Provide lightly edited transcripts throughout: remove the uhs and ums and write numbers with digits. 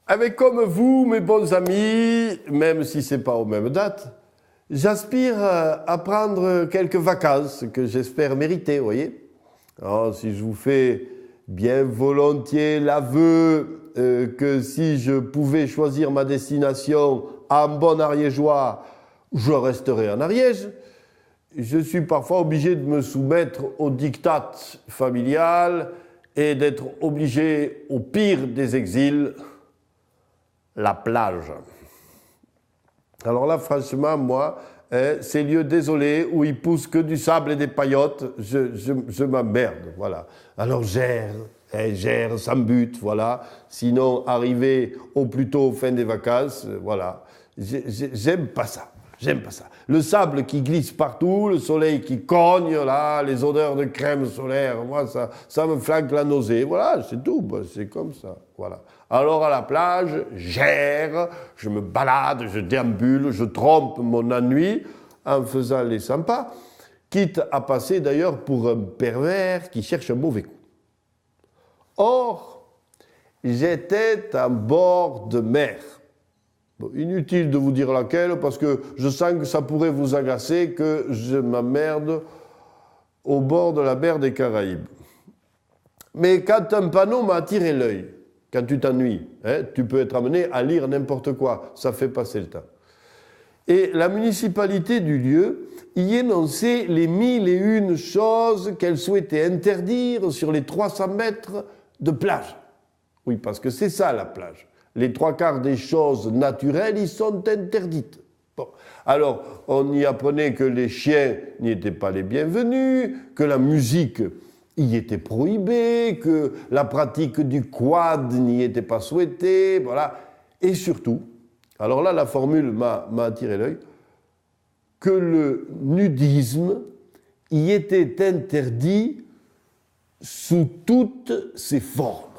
Avec comme vous, mes bons amis, même si c'est pas aux mêmes dates, j'aspire à prendre quelques vacances que j'espère mériter, vous voyez. Alors, si je vous fais bien volontiers l'aveu que si je pouvais choisir ma destination en bon ariégeois, je resterais en Ariège. Je suis parfois obligé de me soumettre au diktat familial et d'être obligé au pire des exils, la plage. Alors là, franchement, moi, ces lieux désolés où il pousse que du sable et des paillotes, je m'emmerde, voilà. Alors gère sans but, voilà. Sinon, arriver au plus tôt fin des vacances, voilà. J'aime pas ça. J'aime pas ça. Le sable qui glisse partout, le soleil qui cogne, là, les odeurs de crème solaire, moi, ça me flanque la nausée. Voilà, c'est tout, c'est comme ça. Voilà. Alors à la plage, je me balade, je déambule, je trompe mon ennui en faisant les 100 pas, quitte à passer d'ailleurs pour un pervers qui cherche un mauvais coup. Or, j'étais en bord de mer. Bon, inutile de vous dire laquelle, parce que je sens que ça pourrait vous agacer que je m'emmerde au bord de la mer des Caraïbes. Mais quand un panneau m'a attiré l'œil, quand tu t'ennuies, tu peux être amené à lire n'importe quoi, ça fait passer le temps. Et la municipalité du lieu y énonçait les 1001 choses qu'elle souhaitait interdire sur les 300 mètres de plage. Oui, parce que c'est ça la plage. Les 3/4 des choses naturelles y sont interdites. Bon. Alors, on y apprenait que les chiens n'y étaient pas les bienvenus, que la musique y était prohibée, que la pratique du quad n'y était pas souhaitée, voilà. Et surtout, alors là, la formule m'a attiré l'œil, que le nudisme y était interdit sous toutes ses formes.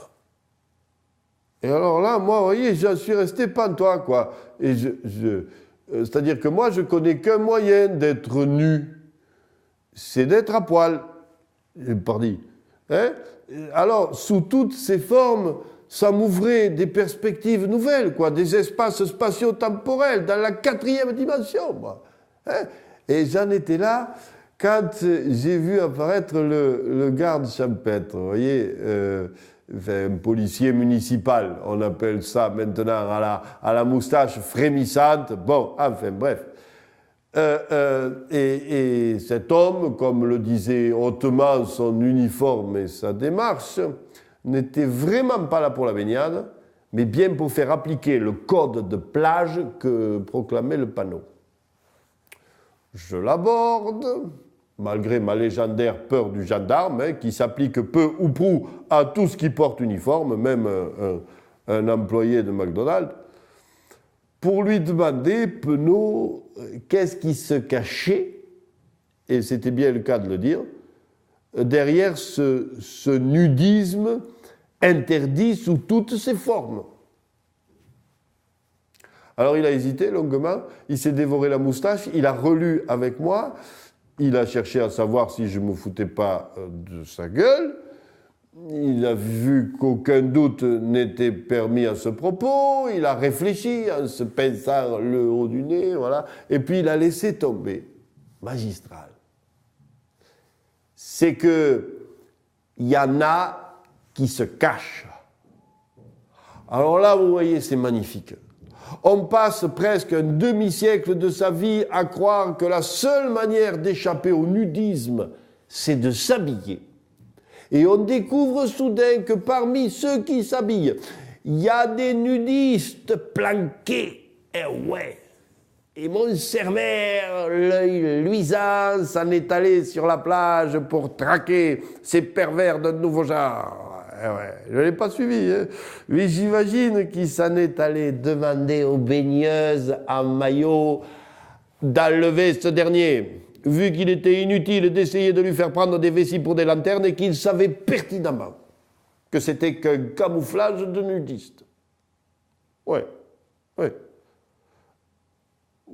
Et alors là, moi, vous voyez, je suis resté pantois, quoi. Et c'est-à-dire que moi, je connais qu'un moyen d'être nu, c'est d'être à poil. Pardi. Alors, sous toutes ces formes, ça m'ouvrait des perspectives nouvelles, quoi, des espaces spatio-temporels dans la 4e dimension, moi. Et j'en étais là quand j'ai vu apparaître le garde champêtre, vous voyez, un policier municipal, on appelle ça maintenant à la moustache frémissante. Bon, enfin, bref. Et cet homme, comme le disait hautement son uniforme et sa démarche, n'était vraiment pas là pour la baignade, mais bien pour faire appliquer le code de plage que proclamait le panneau. Je l'aborde, malgré ma légendaire peur du gendarme, qui s'applique peu ou prou à tout ce qui porte uniforme, même un employé de McDonald's, pour lui demander, penaud, qu'est-ce qui se cachait, et c'était bien le cas de le dire, derrière ce nudisme interdit sous toutes ses formes. Alors il a hésité longuement, il s'est dévoré la moustache, il a relu avec moi, il a cherché à savoir si je ne me foutais pas de sa gueule, il a vu qu'aucun doute n'était permis à ce propos, il a réfléchi en se pinçant le haut du nez, voilà, et puis il a laissé tomber, magistral. C'est que il y en a qui se cachent. Alors là, vous voyez, c'est magnifique. On passe presque un demi-siècle de sa vie à croire que la seule manière d'échapper au nudisme, c'est de s'habiller. Et on découvre soudain que parmi ceux qui s'habillent, il y a des nudistes planqués. Eh ouais. Et mon Cerbère, l'œil luisant, s'en est allé sur la plage pour traquer ces pervers de nouveau genre. Ouais, je ne l'ai pas suivi. Mais j'imagine qu'il s'en est allé demander aux baigneuses en maillot d'enlever ce dernier, vu qu'il était inutile d'essayer de lui faire prendre des vessies pour des lanternes et qu'il savait pertinemment que c'était qu'un camouflage de nudiste. Ouais.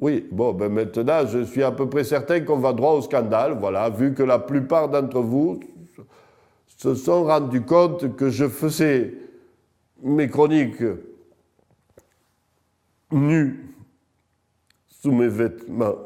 Oui, bon, ben maintenant, je suis à peu près certain qu'on va droit au scandale, voilà, vu que la plupart d'entre vous se sont rendus compte que je faisais mes chroniques nu sous mes vêtements.